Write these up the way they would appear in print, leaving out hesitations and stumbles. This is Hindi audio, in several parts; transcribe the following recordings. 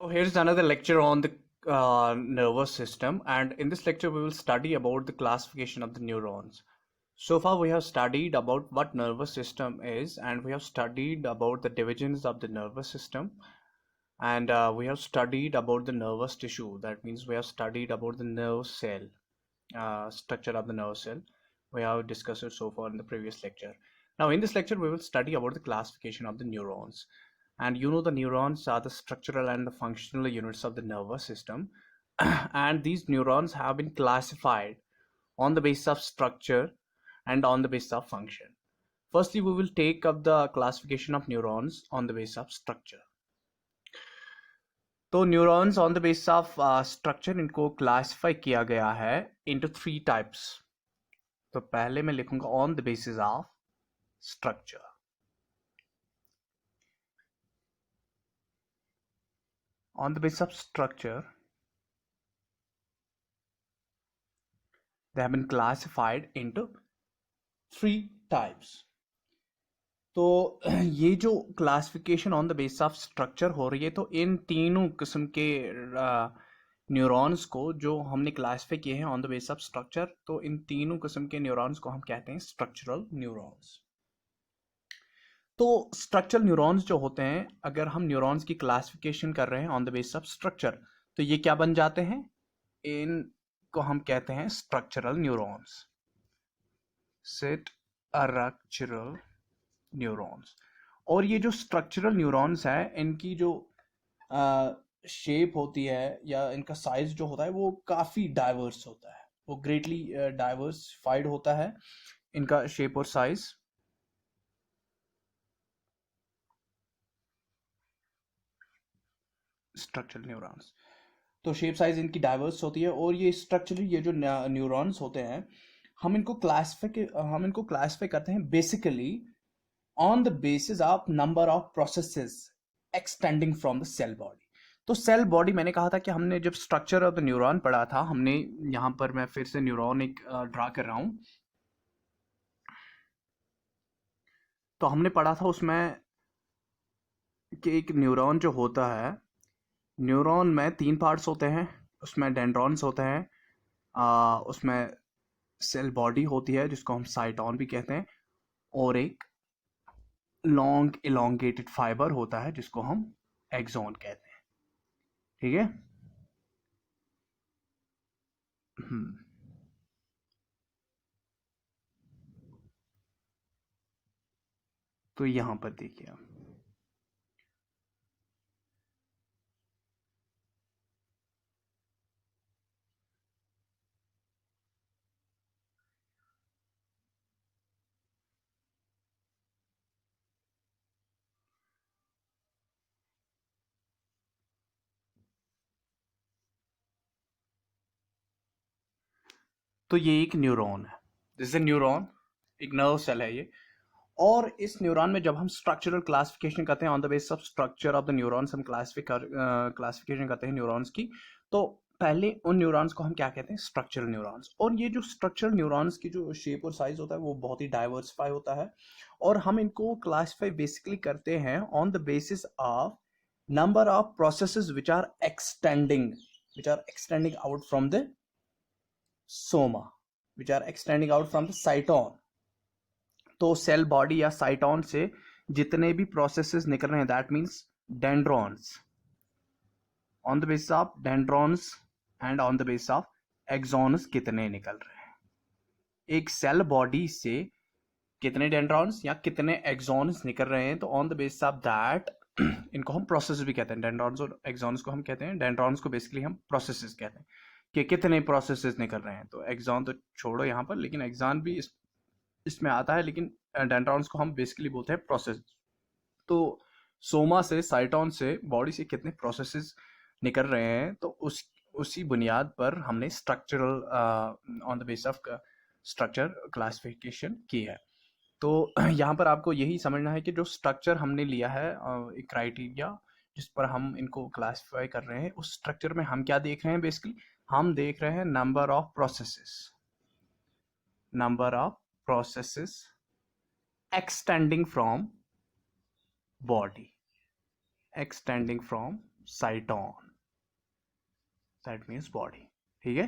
So here's another lecture on the nervous system, and in this lecture we will study about the classification of the neurons. So far we have studied about what nervous system is, and we have studied about the divisions of the nervous system, and we have studied about the nervous tissue. That means we have studied about the nerve cell, structure of the nerve cell. We have discussed it so far in the previous lecture. Now in this lecture we will study about the classification of the neurons. And you know the neurons are the structural and the functional units of the nervous system. And these neurons have been classified on the basis of structure and on the basis of function. Firstly, we will take up the classification of neurons on the basis of structure. तो neurons on the basis of structure इनको क्लासिफाई किया गया है इनटू 3 टाइप्स. तो पहले मैं लिखूंगा on the basis of structure. On the basis of structure, they have been classified into 3 types. तो ये जो classification on the basis of structure हो रही है, तो इन तीनों किस्म के न्यूरॉन्स को जो हमने क्लासिफाई किए हैं on the basis of structure, तो इन तीनों किस्म के न्यूरॉन्स को हम कहते हैं स्ट्रक्चरल न्यूरॉन्स. तो स्ट्रक्चरल न्यूरॉन्स जो होते हैं, अगर हम न्यूरॉन्स की क्लासिफिकेशन कर रहे हैं on the basis of structure, तो ये क्या बन जाते हैं? इनको हम कहते हैं स्ट्रक्चरल न्यूरॉन्स. Structural neurons. और ये जो स्ट्रक्चरल न्यूरॉन्स है, इनकी जो शेप होती है या इनका साइज जो होता है वो काफ़ी डाइवर्स होता है. वो ग्रेटली डाइवर्सिफाइड होता है इनका शेप और साइज. स्ट्रक्चरल न्यूरॉन्स, तो शेप साइज इनकी डाइवर्स होती है. और ये स्ट्रक्चरली ये जो न्यूरॉन्स होते हैं, हम इनको क्लासिफाई करते हैं basically on the basis of number of processes extending from the cell body. तो सेल बॉडी, मैंने कहा था कि हमने जब स्ट्रक्चर ऑफ द न्यूरॉन पढ़ा था, हमने यहां पर मैं फिर से न्यूरॉन एक ड्रा कर रहा हूं. तो हमने पढ़ा था उसमें कि एक न्यूरॉन जो होता है, न्यूरॉन में 3 पार्ट्स होते हैं. उसमें डेंड्रॉन्स होते हैं, उसमें सेल बॉडी होती है जिसको हम साइटॉन भी कहते हैं, और एक लॉन्ग इलोंगेटेड फाइबर होता है जिसको हम एक्सॉन कहते हैं. ठीक है. तो यहां पर देखिए आप, तो ये एक न्यूरॉन है. दिस इज न्यूरॉन, एक नर्व सेल है ये. और इस न्यूरॉन में जब हम स्ट्रक्चरल क्लासिफिकेशन करते हैं on the basis of structure of the neurons, हम क्लासिफिकेशन करते हैं न्यूरॉन्स की, तो पहले उन न्यूरॉन्स को हम क्या कहते हैं? Structural neurons. और ये जो स्ट्रक्चरल न्यूरॉन्स की जो शेप और साइज होता है वो बहुत ही डाइवर्सिफाई होता है. और हम इनको क्लासिफाई बेसिकली करते हैं on the basis of number of processes which are extending out from the soma, which are extending out from the cyton. तो सेल बॉडी या साइटोन से जितने भी प्रोसेसेस निकल रहे हैं, that means dendrons, on the basis of dendrons and on the basis of axons कितने निकल रहे हैं. एक सेल बॉडी से कितने डेंड्रॉन्स या कितने एक्सॉन्स निकल रहे हैं, तो on the basis of that इनको हम प्रोसेस भी कहते हैं. डेंड्रॉन्स और एक्सॉन्स को हम कहते हैं, डेंड्रॉन्स को बेसिकली हम प्रोसेसेस कहते हैं कि कितने प्रोसेसेस निकल रहे हैं. तो एक्सॉन तो छोड़ो यहाँ पर, लेकिन एक्सॉन भी इसमें आता है, लेकिन डेंड्रॉन्स को हम बेसिकली बोलते हैं प्रोसेस. तो सोमा से, साइटोन से, बॉडी से कितने प्रोसेसेस निकल रहे हैं, तो उसी बुनियाद पर हमने structural on the basis of structure classification की है. तो यहाँ पर आपको यही समझना है कि जो स्ट्रक्चर हमने लिया है, एक क्राइटेरिया जिस पर हम इनको क्लासिफाई कर रहे हैं, उस स्ट्रक्चर में हम क्या देख रहे हैं? बेसिकली हम देख रहे हैं number of processes extending from body साइटोन, that means body. ठीक है,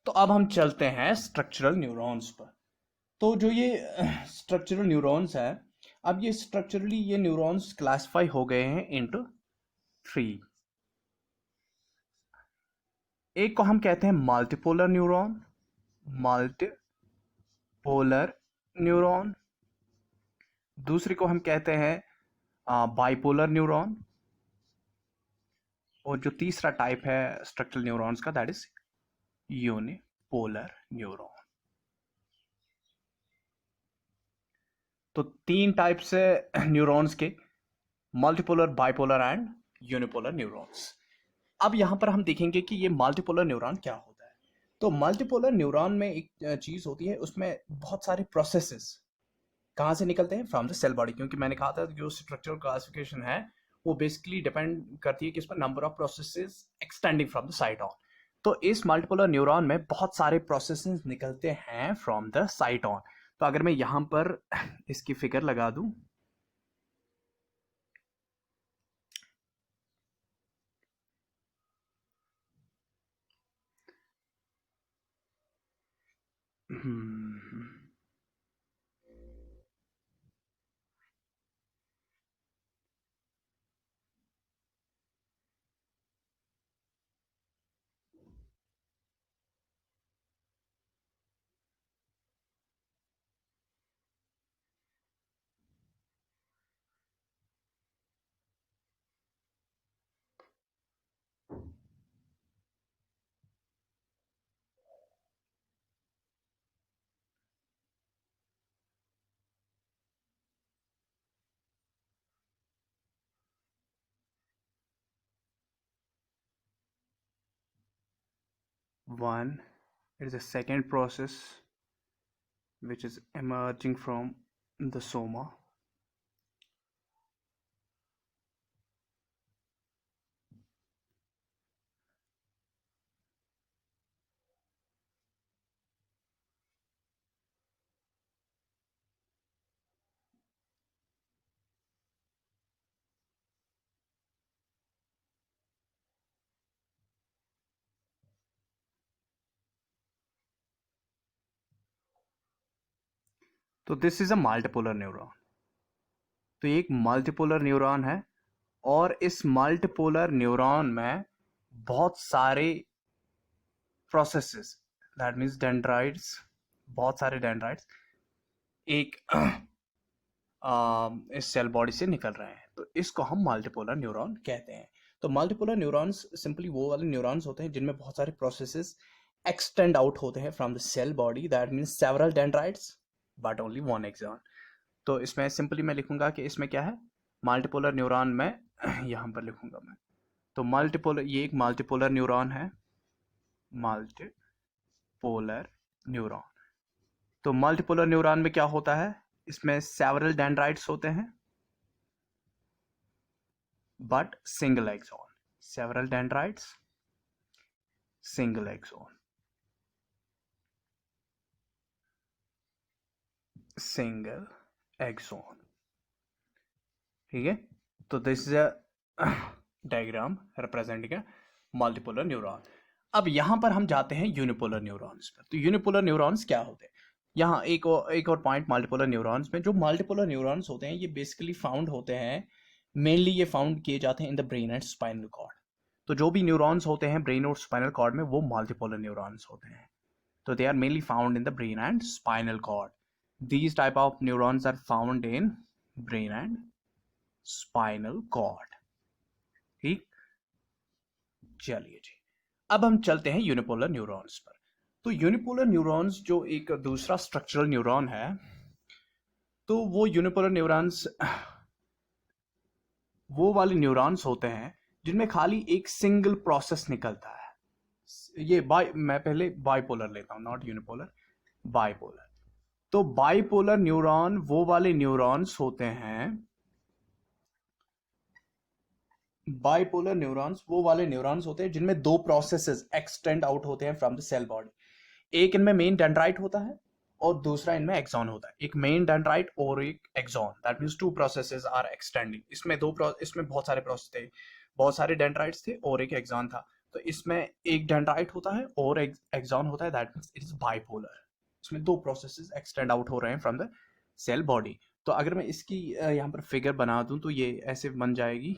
तो अब हम चलते हैं स्ट्रक्चरल न्यूरॉन्स पर। तो जो ये स्ट्रक्चरल न्यूरॉन्स है, अब ये स्ट्रक्चरली ये न्यूरॉन्स क्लासिफाई हो गए हैं इनटू 3। एक को हम कहते हैं मल्टीपोलर न्यूरॉन, मल्टीपोलर न्यूरॉन। दूसरे को हम कहते हैं बाइपोलर न्यूरॉन। और जो तीसरा टाइप है स्ट्रक्चरल न्यूरॉन्स का, दैट इज यूनिपोलर न्यूरॉन। तो 3 टाइप से न्यूरॉन्स के, multipolar, bipolar and unipolar neurons. अब यहां पर हम देखेंगे कि ये मल्टीपोलर न्यूरॉन क्या होता है। तो मल्टीपोलर न्यूरॉन में एक चीज होती है, उसमें बहुत सारे प्रोसेसेस कहाँ से निकलते हैं, फ्रॉम द सेल बॉडी। क्योंकि मैंने कहा था जो स्ट्रक्चरल क्लासिफिकेशन है वो बेसिकली डिपेंड करती है किस पर, number of processes extending from the cyton. तो इस मल्टीपोलर न्यूरॉन में बहुत सारे प्रोसेसेस निकलते हैं फ्रॉम द साइटोन। तो अगर मैं यहां पर इसकी फिगर लगा दूं, हम्म, 1 is the second process which is emerging from the soma. तो this is a multipolar neuron. तो ये एक मल्टीपोलर न्यूरॉन है, और इस मल्टीपोलर न्यूरॉन में बहुत सारे प्रोसेसेस, दैट मीन्स डेंड्राइट्स, बहुत सारे डेंड्राइट्स एक इस सेल बॉडी से निकल रहे हैं। तो इसको हम मल्टीपोलर न्यूरॉन कहते हैं। तो मल्टीपोलर न्यूरॉन्स सिंपली वो वाले न्यूरॉन्स होते हैं जिनमें बहुत सारे प्रोसेसेस एक्सटेंड आउट होते हैं from the cell body, that means several dendrites but only one axon. तो इसमें सिंपली मैं लिखूंगा कि इसमें क्या है, मल्टीपोलर न्यूरॉन में यहाँ पर लिखूंगा मैं। तो मल्टीपोलर, ये एक मल्टीपोलर न्यूरॉन है, मल्टीपोलर न्यूरॉन। तो मल्टीपोलर न्यूरॉन में क्या होता है, इसमें सेवरल डेंड्राइट्स होते हैं but single axon. Several dendrites, single axon, single axon. ठीक है, तो this is a diagram representing a multipolar neuron. अब यहां पर हम जाते हैं यूनिपोलर न्यूरॉन्स पर। तो यूनिपोलर न्यूरॉन्स क्या होते हैं, यहाँ एक और पॉइंट मल्टीपोलर न्यूरॉन्स में। जो मल्टीपोलर न्यूरॉन्स होते हैं ये बेसिकली फाउंड होते हैं, मेनली ये फाउंड किए जाते हैं in the brain and spinal cord. तो जो भी न्यूरॉन्स होते हैं ब्रेन और स्पाइनल कॉर्ड में, वो मल्टीपोलर न्यूरॉन्स होते हैं। तो they are mainly found in the brain and spinal cord. These type of neurons are found in brain and spinal cord। ठीक, चलिए जी, अब हम चलते हैं यूनिपोलर न्यूरॉन्स पर। तो यूनिपोलर न्यूरॉन्स जो एक दूसरा स्ट्रक्चरल न्यूरॉन है, तो वो यूनिपोलर न्यूरॉन्स वो वाले न्यूरॉन्स होते हैं जिनमें खाली एक सिंगल प्रोसेस निकलता है। ये मैं पहले बाइपोलर लेता हूं, नॉट यूनिपोलर, बाइपोलर। तो बाइपोलर न्यूरॉन वो वाले न्यूरॉन्स होते हैं, बाइपोलर न्यूरॉन्स वो वाले न्यूरॉन्स होते हैं जिनमें 2 प्रोसेसेस एक्सटेंड आउट होते हैं फ्रॉम द सेल बॉडी। एक इनमें मेन डेंड्राइट होता है और दूसरा इनमें एक्सॉन होता है, एक मेन डेंड्राइट और एक axon, that means two processes are extending. इसमें बहुत सारे प्रोसेस थे, बहुत सारे डेंड्राइट्स थे और एक एक्सॉन था। तो इसमें एक डेंड्राइट होता है और एक एक्सॉन होता है, that means it is bipolar. इसमें दो प्रोसेसेस एक्सटेंड आउट हो रहे हैं फ्रॉम द सेल बॉडी। तो अगर मैं इसकी यहाँ पर फिगर बना दूं तो ये ऐसे बन जाएगी।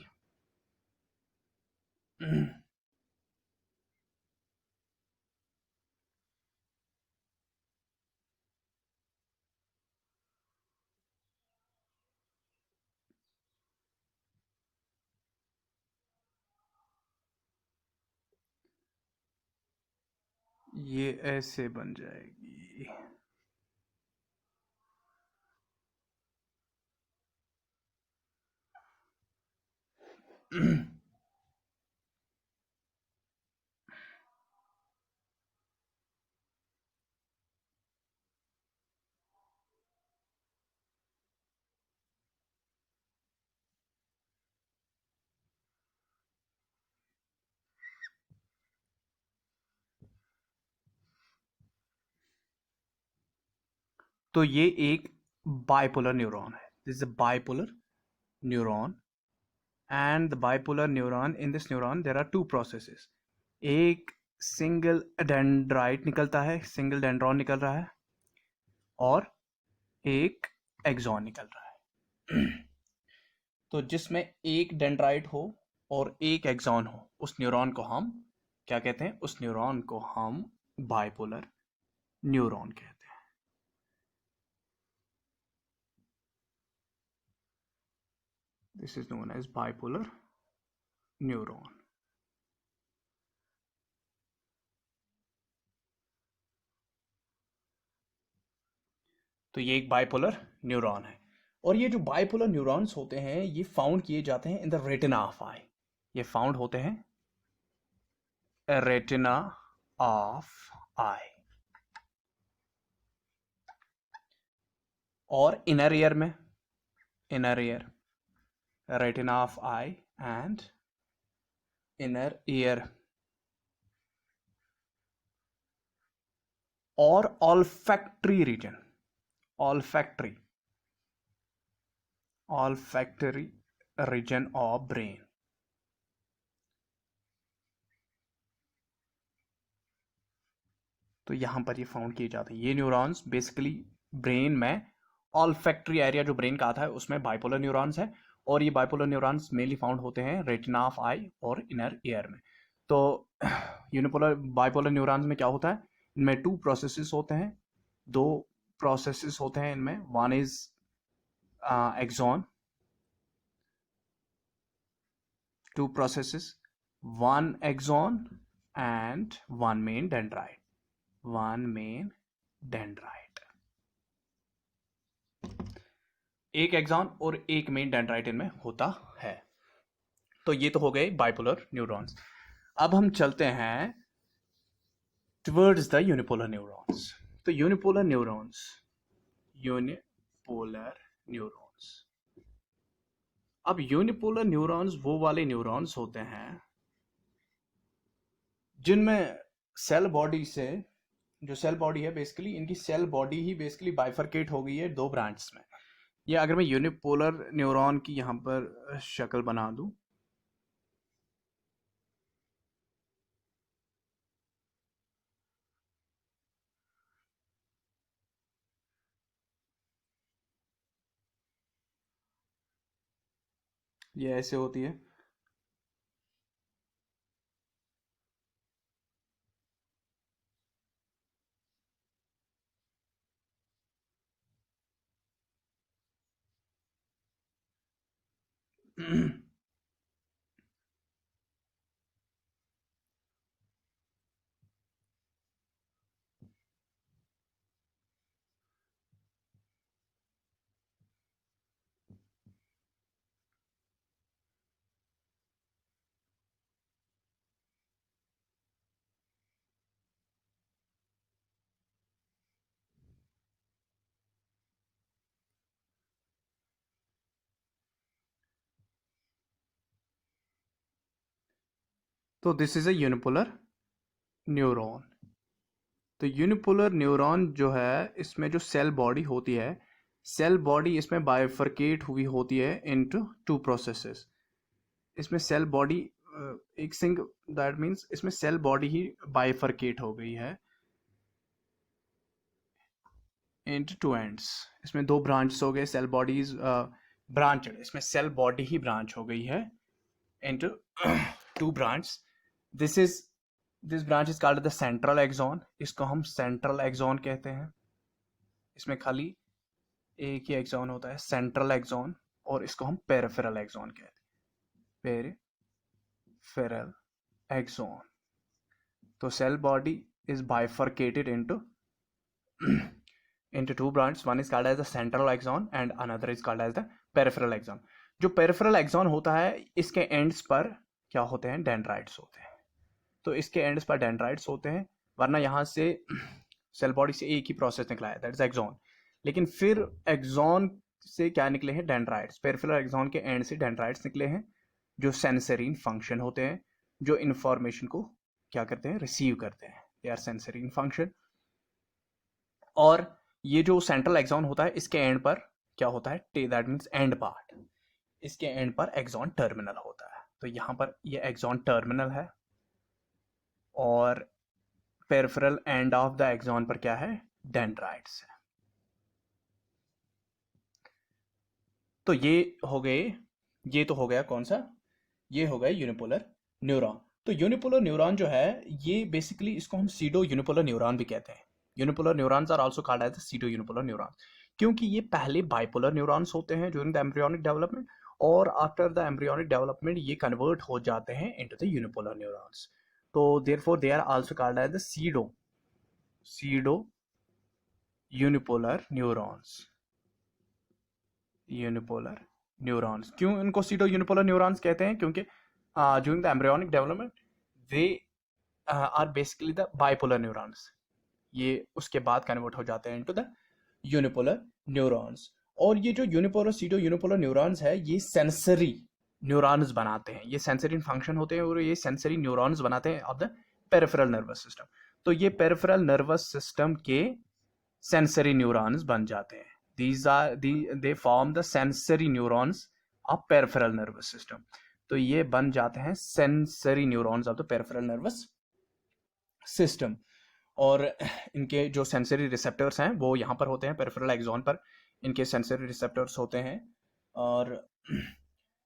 ये ऐसे बन जाएगी। तो ये एक बाइपोलर न्यूरॉन है, this is a bipolar neuron. And the bipolar neuron, in this neuron there are two processes. एक सिंगल डेंड्राइट निकलता है, सिंगल डेंड्रॉन निकल रहा है, और एक एक्सॉन निकल रहा है। तो जिसमें एक डेंड्राइट हो और एक एक्सॉन हो, उस न्यूरॉन को हम क्या कहते हैं? उस न्यूरॉन को हम बाइपोलर न्यूरॉन कहते हैं। This is known as bipolar neuron. तो ये एक बाइपोलर न्यूरॉन है। और ये जो बाइपोलर न्यूरॉन्स होते हैं ये फाउंड किए जाते हैं in the retina of eye. ये फाउंड होते हैं रेटिना ऑफ आई और इनर ईयर में, inner ear, retina of eye and inner ear, और olfactory region, olfactory olfactory region of brain. तो यहां पर ये फाउंड किए जाते हैं। ये न्यूरॉन्स बेसिकली ब्रेन में ऑल्फैक्टरी एरिया जो ब्रेन का आता है उसमें बाइपोलर न्यूरॉन्स है, और ये बाइपोलर न्यूरॉन्स मेनली फाउंड होते हैं रेटिना ऑफ आई और इनर ईयर में। तो यूनिपोलर बाइपोलर न्यूरॉन्स में क्या होता है? इनमें टू प्रोसेसेस होते हैं, दो प्रोसेसेस होते हैं इनमें। One is axon, two processes, one axon and one main dendrite, one main dendrite। एक एक्सॉन और एक मेन डेंड्राइट इनमें होता है। तो ये तो हो गए बाइपोलर न्यूरॉन्स। अब हम चलते हैं टुवर्ड्स द यूनिपोलर न्यूरॉन्स। तो यूनिपोलर न्यूरॉन्स, यूनिपोलर न्यूरॉन्स, अब यूनिपोलर न्यूरॉन्स वो वाले न्यूरॉन्स होते हैं जिनमें सेल बॉडी से, जो सेल बॉडी है बेसिकली, इनकी सेल बॉडी ही बेसिकली बाइफरकेट हो गई है दो ब्रांच में। ये अगर मैं यूनिपोलर न्यूरॉन की यहाँ पर शक्ल बना दूं, ये ऐसे होती है। तो this is a unipolar neuron. तो यूनिपोलर न्यूरॉन जो है इसमें जो सेल बॉडी होती है, सेल बॉडी इसमें बाइफरकेट हुई होती है इनटू टू प्रोसेसेस। इसमें सेल बॉडी एक सिंग दैट मीन्स इसमें सेल बॉडी ही बाइफरकेट हो गई है इनटू टू एंड्स। इसमें दो ब्रांच हो गए सेल बॉडीज, ब्रांच इसमें सेल बॉडी ही ब्रांच हो गई है into two branch. This is this branch is called the central axon. इसको हम सेंट्रल एक्सॉन कहते हैं। इसमें खाली एक ही एक्सॉन होता है, सेंट्रल एक्सॉन, और इसको हम पेरिफेरल एक्सॉन कहते हैं, पेरिफेरल एक्सॉन। तो cell body is bifurcated into two branches. One is called as the central axon and another is called as the peripheral axon. जो पेरिफेरल एक्सॉन होता है इसके एंड्स पर क्या होते हैं, डेंड्राइट्स होते हैं। तो इसके एंड्स पर डेंड्राइट्स होते हैं, वरना यहाँ से सेल बॉडी से एक ही प्रोसेस निकला है, दैट इज एक्सॉन। लेकिन फिर एक्सॉन से क्या निकले हैं, डेंड्राइट्स। पेरिफेरल एक्सॉन के एंड से डेंड्राइट्स निकले हैं जो सेंसरी फंक्शन होते हैं, जो इंफॉर्मेशन को क्या करते हैं, रिसीव करते हैं, दे आर सेंसरी फंक्शन। और ये जो सेंट्रल एक्सॉन होता है इसके एंड पर क्या होता है, दैट मीन्स एंड पार्ट, इसके एंड पर एक्सॉन टर्मिनल होता है। तो यहाँ पर ये एक्सॉन टर्मिनल है और peripheral end of the axon पर क्या है, डेंड्राइट्स है। तो ये हो गए, ये तो हो गया कौन सा, ये हो गया यूनिपोलर न्यूरॉन। तो यूनिपोलर न्यूरॉन जो है ये बेसिकली इसको हम सीडो यूनिपोलर न्यूरॉन भी कहते हैं। Unipolar neurons are also called as the pseudo unipolar neurons, क्योंकि ये पहले बाइपोलर न्यूरॉन्स होते हैं ड्यूरिंग द एम्ब्रियोनिक डेवलपमेंट, और आफ्टर द एम्ब्रियोनिक डेवलपमेंट ये कन्वर्ट हो जाते हैं इनटू द यूनिपोलर न्यूरॉन्स। तो therefore they are also called as the pseudo unipolar neurons. Unipolar neurons क्यों इनको सीडो यूनिपोलर न्यूरॉन्स कहते हैं, क्योंकि during the embryonic development they are basically the bipolar neurons, ये उसके बाद कन्वर्ट हो जाते हैं इनटू द यूनिपोलर न्यूरॉन्स। और ये जो यूनिपोलर सीडो यूनिपोलर न्यूरॉन्स है ये सेंसरी न्यूरॉन्स बनाते हैं, ये सेंसरी फंक्शन होते हैं और ये सेंसरी न्यूरॉन्स बनाते हैं of the peripheral nervous system. तो ये पेरिफेरल नर्वस सिस्टम के सेंसरी न्यूरॉन्स बन जाते हैं। They form the sensory neurons of peripheral nervous system. तो ये बन जाते हैं sensory neurons of the peripheral nervous system. और इनके जो सेंसरी रिसेप्टर्स हैं वो यहाँ पर होते हैं पेरिफेरल एक्सॉन पर, इनके सेंसरी रिसेप्टर्स होते हैं। और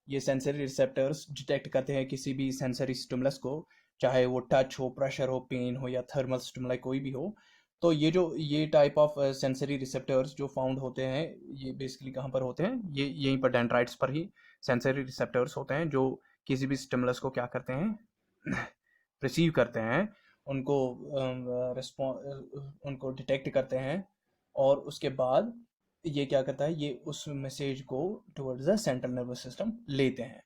ये सेंसरी रिसेप्टर्स डिटेक्ट करते हैं किसी भी सेंसरी स्टिमुलस को, चाहे वो टच हो, प्रेशर हो, पेन हो या थर्मल स्टिमुलाई कोई भी हो। तो ये टाइप ऑफ सेंसरी रिसेप्टर्स जो फाउंड होते हैं ये बेसिकली कहाँ पर होते हैं, ये यहीं पर डेंड्राइट्स पर ही सेंसरी रिसेप्टर्स होते हैं जो किसी भी स्टिमुलस को क्या करते हैं, रिसीव करते हैं, उनको उनको डिटेक्ट करते हैं, और उसके बाद ये क्या करता है, ये उस मैसेज को towards the central nervous system लेते हैं।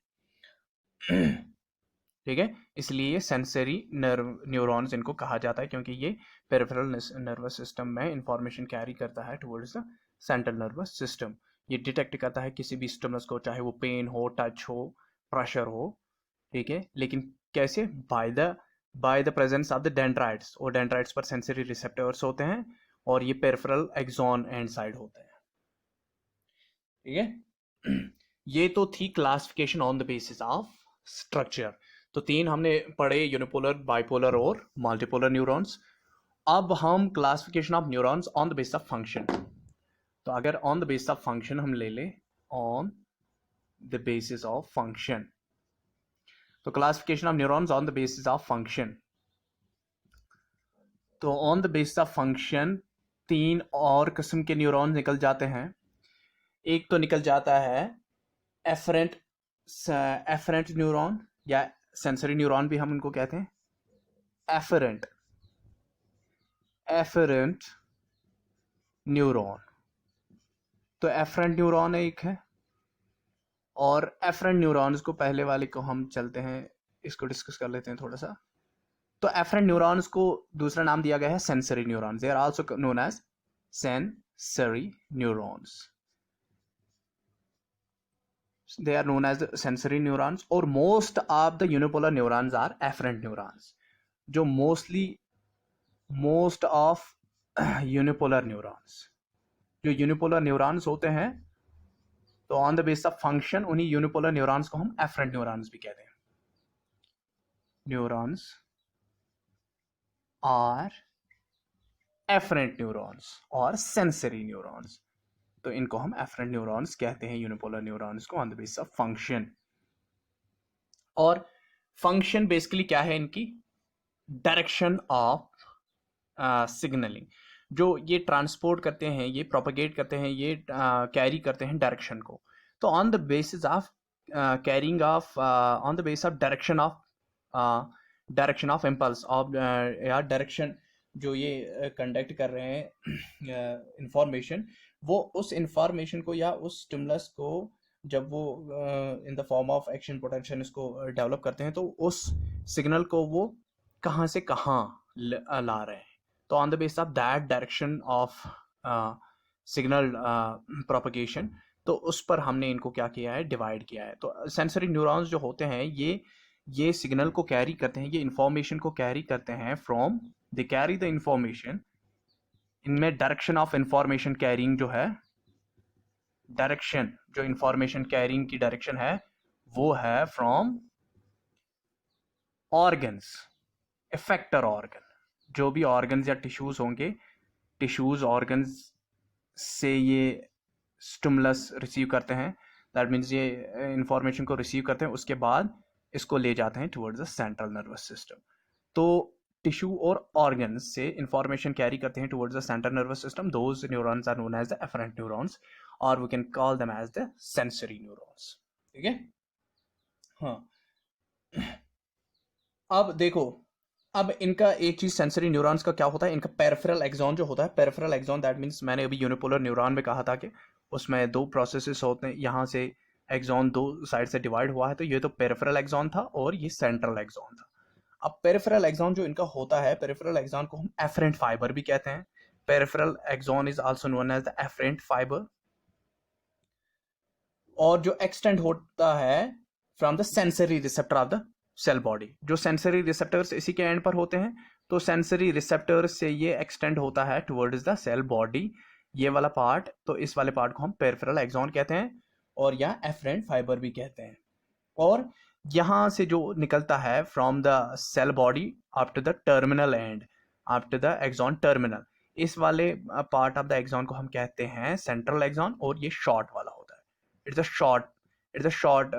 ठीक है, इसलिए ये सेंसरी न्यूरॉन्स इनको कहा जाता है, क्योंकि ये पेरिफेरल नर्वस सिस्टम में इंफॉर्मेशन कैरी करता है towards the central nervous system. ये डिटेक्ट करता है किसी भी स्टिमुलस को, चाहे वो पेन हो, टच हो, प्रेशर हो। ठीक है, लेकिन कैसे, by the presence of the dendrites, और डेंड्राइट्स पर सेंसरी रिसेप्टर्स होते हैं और ये पेरिफेरल एक्सॉन एंड साइड होते हैं। ठीक है, ये तो थी classification on the basis of structure. तो तीन हमने पढ़े, यूनिपोलर, बाइपोलर और मल्टीपोलर न्यूरॉन्स। अब हम classification of neurons on the basis of function. तो अगर on the basis of function हम ले लें, on the basis of function, तो classification of neurons on the basis of function. तो on the basis of function तीन और किस्म के न्यूरॉन्स निकल जाते हैं। एक तो निकल जाता है एफरेंट न्यूरॉन, या सेंसरी न्यूरॉन भी हम इनको कहते हैं, एफरेंट न्यूरॉन। तो एफरेंट न्यूरॉन एक है, और एफरेंट न्यूरॉन्स को, पहले वाले को हम चलते हैं, इसको डिस्कस कर लेते हैं थोड़ा सा। तो एफरेंट न्यूरॉन्स को दूसरा नाम दिया गया है sensory neurons. They are also known as sensory neurons. They are known as the sensory neurons, or most of the unipolar neurons are afferent neurons. जो mostly most of unipolar neurons, जो यूनिपोलर न्यूरॉन्स होते हैं, तो on the base of function उन्हीं यूनिपोलर न्यूरॉन्स को हम एफरेंट न्यूरॉन्स भी कहते हैं. न्यूरॉन्स आर एफरेंट न्यूरॉन्स और सेंसरी न्यूरॉन्स. तो इनको हम एफरेंट न्यूरॉन्स कहते हैं, यूनिपोलर न्यूरॉन्स को, on the base of function. और फंक्शन बेसिकली क्या है इनकी? Direction of signalling. जो ये ट्रांसपोर्ट करते हैं, ये प्रोपगेट करते हैं, ये कैरी करते हैं डायरेक्शन को. तो on the basis of carrying of, on the base of direction of impulse of, या डायरेक्शन जो ये कंडक्ट कर रहे हैं इंफॉर्मेशन, वो उस इंफॉर्मेशन को या उस स्टिमुलस को जब वो in the form of action potential इसको डेवलप करते हैं, तो उस सिग्नल को वो कहाँ से कहाँ ला रहे हैं. तो on the base of that direction of signal propagation, तो उस पर हमने इनको क्या किया है? डिवाइड किया है. तो सेंसरी न्यूरॉन्स जो होते हैं, ये सिग्नल को कैरी करते हैं, ये इंफॉर्मेशन को कैरी करते हैं from, they carry the information. इनमें डायरेक्शन ऑफ इंफॉर्मेशन कैरिंग जो है, डायरेक्शन जो इंफॉर्मेशन कैरिंग की डायरेक्शन है, वो है फ्रॉम ऑर्गन्स, इफेक्टर ऑर्गन. जो भी ऑर्गन्स या टिश्यूज होंगे, टिश्यूज ऑर्गन्स से ये स्टिमुलस रिसीव करते हैं. दैट मीन्स ये इंफॉर्मेशन को रिसीव करते हैं, उसके बाद इसको ले जाते हैं towards the central nervous system. तो टिश्यू और ऑर्गन्स से इंफॉर्मेशन कैरी करते हैं towards the central nervous system. Those neurons are known as the afferent neurons, और we can call them as the sensory neurons. ठीक है. हाँ, अब देखो, अब इनका एक चीज सेंसरी न्यूरॉन्स का क्या होता है, इनका पेरिफेरल एक्सॉन जो होता है, पेरिफेरल एक्सॉन दैट मीन्स, मैंने अभी यूनिपोलर न्यूरॉन में कहा था कि उसमें दो प्रोसेसेस होते हैं, यहाँ से एक्सॉन दो साइड से डिवाइड हुआ है, तो ये तो पेरिफेरल एक्सॉन था और ये सेंट्रल एक्सॉन था. अब पेरिफेरल एक्सॉन जो इनका होता है, पेरिफेरल एक्सॉन को हम एफरेंट फाइबर भी कहते हैं. Peripheral axon is also known as the afferent fibre. और जो एक्सटेंड होता है from the sensory receptor of the cell body, जो सेंसरी रिसेप्टर्स इसी के एंड पर होते हैं, तो सेंसरी रिसेप्टर्स से ये एक्सटेंड होता है टुवर्ड्स द सेल बॉडी, ये वाला पार्ट. तो इस वाले पार्ट को हम पेरिफेरल एक्सॉन कहते हैं, और या एफरेंट फाइबर भी कहते हैं. और यहां से जो निकलता है from the cell body up to the terminal end, up to the axon terminal, इस वाले पार्ट ऑफ द एक्सॉन को हम कहते हैं सेंट्रल एक्सॉन, और ये शॉर्ट वाला होता है. It's a short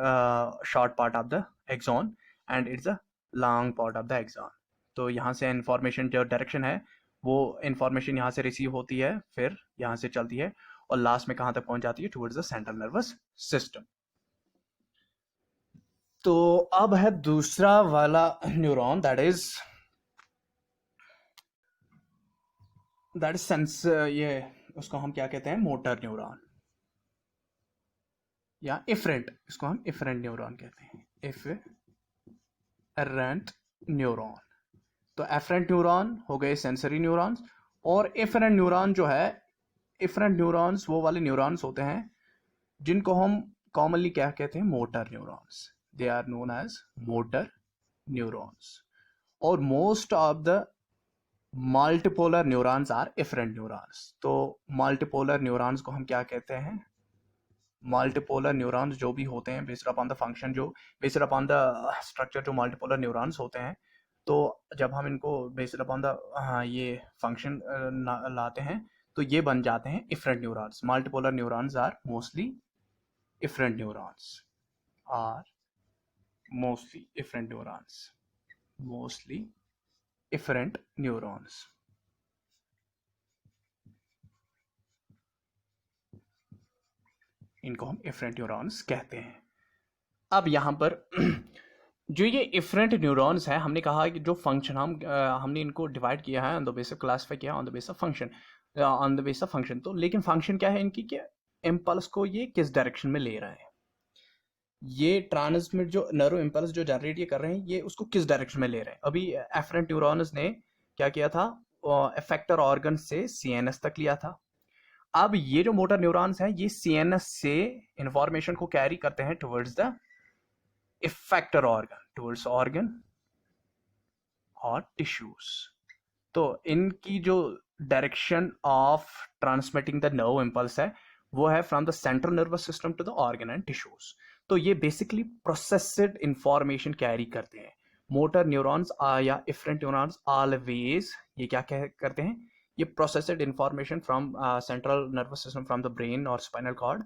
part of the axon and it's a long part of the axon. तो यहाँ से इंफॉर्मेशन जो डायरेक्शन है, वो इंफॉर्मेशन यहाँ से रिसीव होती है, फिर यहाँ से चलती है, और लास्ट में कहाँ तक पहुंच जाती है? Towards the central nervous system. तो अब है दूसरा वाला न्यूरॉन, दैट इज सेंस, ये उसको हम क्या कहते हैं? मोटर न्यूरॉन, या इफरेंट, इसको हम इफरेंट न्यूरॉन कहते हैं. Efferent neuron. तो एफरेंट न्यूरॉन हो गए सेंसरी न्यूरॉन्स, और इफरेंट न्यूरॉन जो है, इफरेंट न्यूरॉन्स वो वाले न्यूरॉन्स होते हैं जिनको हम कॉमनली क्या कहते हैं? Motor neurons. They are known as motor neurons. और most of the multipolar neurons are efferent neurons. तो मल्टीपोलर न्यूरॉन्स को हम क्या कहते हैं? मल्टीपोलर न्यूरॉन्स जो भी होते हैं, बेस्ड अपॉन द फंक्शन, जो बेस्ड अपॉन द स्ट्रक्चर, जो मल्टीपोलर न्यूरॉन्स होते हैं, तो जब हम इनको बेस्ड अपॉन द ये फंक्शन लाते हैं, तो ये बन जाते हैं efferent neurons. Multipolar neurons are mostly efferent neurons, are mostly efferent neurons, mostly efferent neurons. इनको हम इफरेंट न्यूरॉन्स कहते हैं. अब यहाँ पर जो ये इफरेंट न्यूरॉन्स है, हमने कहा कि जो फंक्शन हमने इनको डिवाइड किया है on the base of, classify किया on the base of function, on the base of function. तो लेकिन फंक्शन क्या है इनकी, कि इम्पल्स को ये किस डायरेक्शन में ले रहे हैं, ये ट्रांसमिट जो नर्व इम्पल्स जो जनरेट ये कर रहे हैं, ये उसको किस डायरेक्शन में ले रहे हैं. अभी एफरेंट न्यूरॉन्स ने क्या किया था? इफेक्टर ऑर्गन से सीएनएस तक लिया था. अब ये जो मोटर न्यूरॉन्स हैं, ये सीएनएस से इंफॉर्मेशन को कैरी करते हैं towards the effector organ, towards organ और टिश्यूज. तो इनकी जो direction of transmitting the nerve impulse है वो है from the central nervous system to the organ and tissues. तो ये बेसिकली प्रोसेस्ड इंफॉर्मेशन कैरी करते हैं। मोटर न्यूरॉन्स या इफरेंट न्यूरॉन्स ऑलवेज ये क्या करते हैं, ये processed information from central nervous system from the brain और स्पाइनल कॉर्ड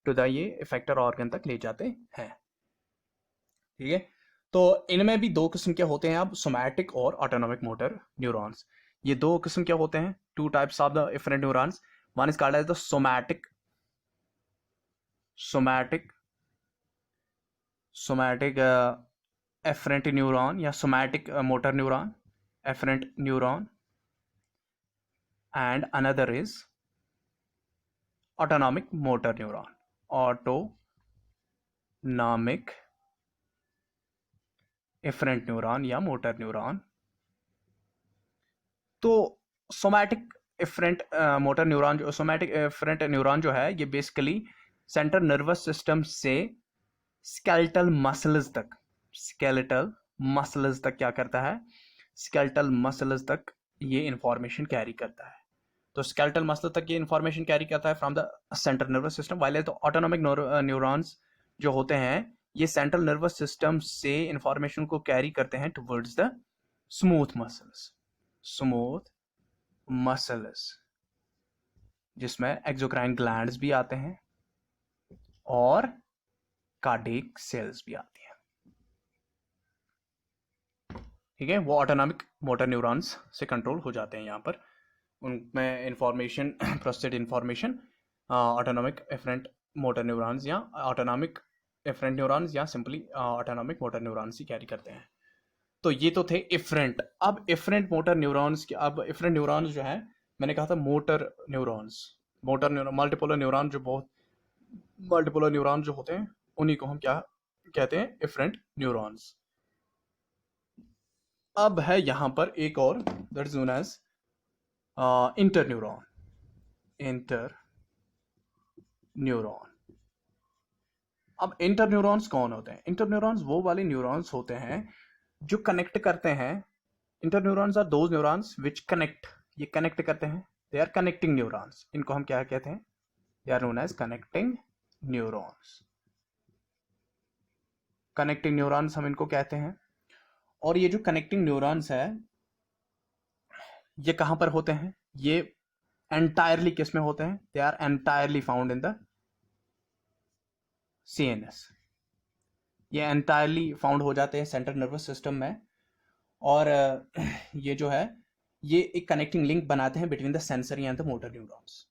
टू द ये इफेक्टर ऑर्गन तक ले जाते हैं। ठीक है, तो इनमें भी दो किस्म के होते हैं अब, सोमैटिक और ऑटोनॉमिक मोटर न्यूरॉन्स। ये दो किस्म के होते हैं, two types of the efferent neurons. One is called as the somatic somatic somatic efferent neuron या somatic motor neuron, efferent neuron, and another is autonomic motor neuron, autonomic efferent neuron या मोटर न्यूरॉन। तो सोमैटिक इफरेंट मोटर न्यूरॉन जो सोमैटिक इफरेंट न्यूरॉन जो है ये बेसिकली सेंट्रल नर्वस सिस्टम से स्केलेटल मसल्स तक क्या करता है, स्केलेटल मसल्स तक ये इंफॉर्मेशन कैरी करता है। तो स्केलेटल मसल तक ये इंफॉर्मेशन कैरी करता है from the central nervous system, while तो ऑटोनॉमिक न्यूरॉन्स जो होते हैं ये सेंट्रल नर्वस सिस्टम से इंफॉर्मेशन को कैरी करते हैं टुवर्ड्स द स्मूथ मसल्स जिसमें एक्सोक्राइन ग्लैंड्स भी आते हैं और कार्डियक सेल्स भी आती हैं। ठीक है, वो ऑटोनॉमिक मोटर न्यूरॉन्स से कंट्रोल हो जाते हैं यहाँ पर, उनमें information processed information autonomic efferent motor neurons या ऑटोनॉमिक एफरेंट न्यूरॉन्स या सिंपली ऑटोनॉमिक मोटर न्यूरॉन्स ही कैरी करते हैं। तो ये तो थे इफरेंट। अब इफरेंट मोटर न्यूरॉन्स की, अब इफरेंट न्यूरॉन्स जो है मैंने कहा था मोटर न्यूरॉन मल्टीपोलर न्यूरॉन जो होते हैं उन्हीं को हम क्या कहते हैं, इफरेंट न्यूरॉन्स। अब है यहां पर एक और, that is known as inter neuron. अब इंटर न्यूरॉन्स कौन होते हैं? इंटर न्यूरॉन्स वो वाले न्यूरॉन्स होते हैं जो कनेक्ट करते हैं। Inter neurons are those neurons which connect, ये कनेक्ट करते हैं, दे आर कनेक्टिंग न्यूरॉन्स। इनको हम क्या कहते हैं, they are known as connecting neurons. Connecting neurons हम इनको कहते हैं। और ये जो कनेक्टिंग न्यूरॉन्स है ये कहां पर होते हैं, ये एंटायरली किस में होते हैं, they are entirely found in the CNS। ये एंटायरली फाउंड हो जाते हैं सेंट्रल नर्वस सिस्टम में। और ये जो है ये एक कनेक्टिंग लिंक बनाते हैं between the sensory and the motor neurons.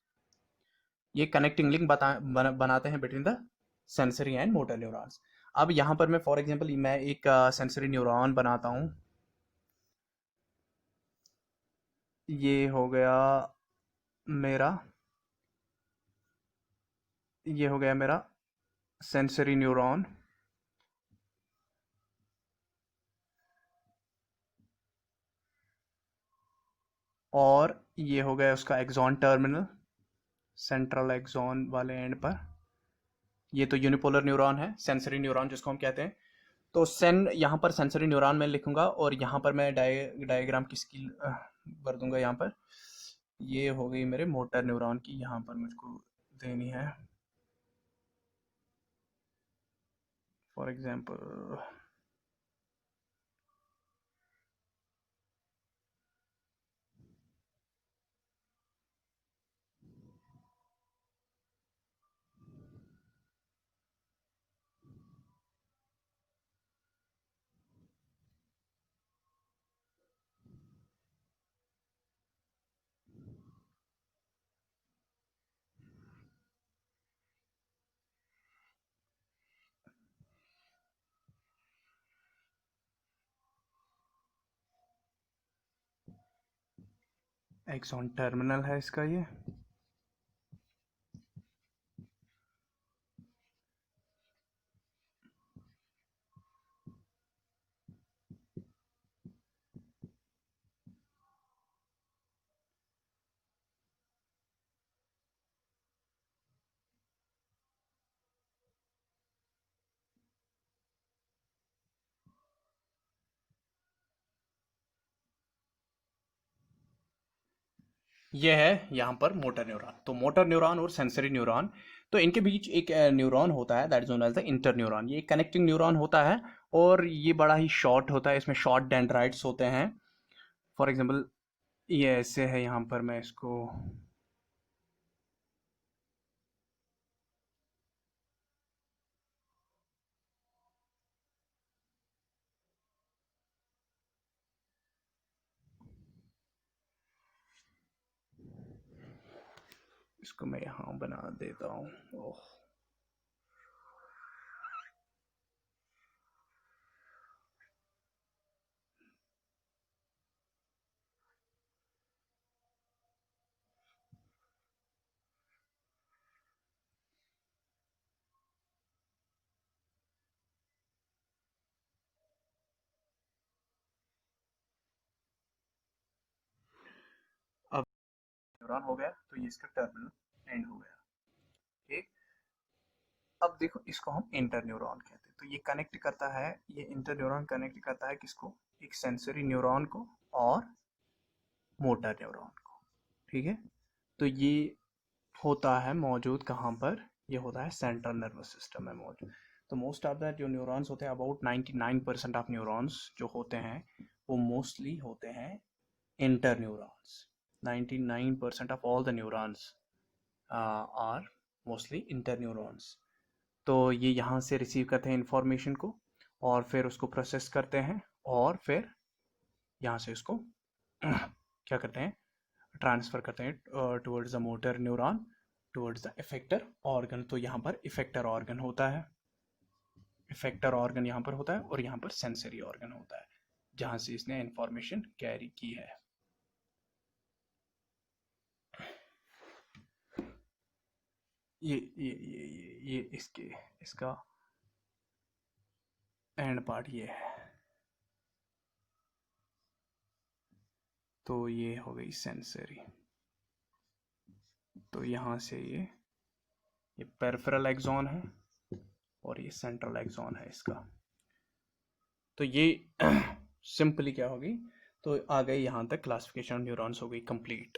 ये कनेक्टिंग लिंक बनाते हैं between the sensory and motor neurons. अब यहां पर मैं फॉर एग्जांपल मैं एक सेंसरी न्यूरॉन बनाता हूं, ये हो गया मेरा सेंसरी न्यूरॉन। और ये हो गया उसका एक्सॉन टर्मिनल, सेंट्रल एक्सॉन वाले एंड पर। ये तो यूनिपोलर न्यूरॉन है, सेंसरी न्यूरॉन जिसको हम कहते हैं। तो सेन यहाँ पर सेंसरी न्यूरॉन में लिखूंगा और यहाँ पर मैं डायग्राम किसकी भर दूंगा, यहाँ पर ये हो गई मेरे मोटर न्यूरॉन की, यहाँ पर मुझको देनी है फॉर एग्जांपल एक्सॉन टर्मिनल है इसका ये। ये है यहाँ पर मोटर न्यूरॉन। तो मोटर न्यूरॉन और सेंसरी न्यूरॉन, तो इनके बीच एक न्यूरॉन होता है, that is known as the inter neuron. ये कनेक्टिंग न्यूरॉन होता है और ये बड़ा ही शॉर्ट होता है, इसमें शॉर्ट डेंड्राइट्स होते हैं। फॉर एग्जांपल ये ऐसे है, यहाँ पर मैं इसको मैं यहाँ बना देता हूँ। ओह, अब न्यूरॉन हो गया, तो ये इसका टर्मिनल एंड हो गया। ठीक। अब देखो, इसको हम इंटर न्यूरॉन कहते हैं। तो ये कनेक्ट करता है, ये इंटर न्यूरॉन कनेक्ट करता है किसको, एक सेंसरी न्यूरॉन को और मोटर न्यूरॉन को। ठीक है। तो ये होता है मौजूद कहाँ पर, ये होता है सेंट्रल नर्वस सिस्टम में मौजूद। तो मोस्ट ऑफ द जो न्यूरॉन्स होते हैं, अबाउट 99% ऑफ न्यूरॉन्स जो होते हैं वो मोस्टली होते हैं inter neurons. 99% of all the neurons are mostly inter neurons. तो ये यहाँ से रिसीव करते हैं इंफॉर्मेशन को और फिर उसको प्रोसेस करते हैं और फिर यहाँ से उसको क्या करते हैं, ट्रांसफ़र करते हैं towards the motor neuron, towards the effector organ. तो यहाँ पर इफेक्टर ऑर्गन होता है, इफेक्टर ऑर्गन यहाँ पर होता है और यहाँ पर सेंसरी ऑर्गन होता है जहाँ से इसने इंफॉर्मेशन कैरी की है। ये इसका एंड पार्ट ये है। तो ये हो गई सेंसरी। तो यहाँ से ये पेरिफेरल एक्सॉन है और ये सेंट्रल एक्सॉन है इसका। तो ये सिंपली क्या होगी, तो आ गई यहाँ तक क्लासिफिकेशन न्यूरॉन्स हो गई कंप्लीट।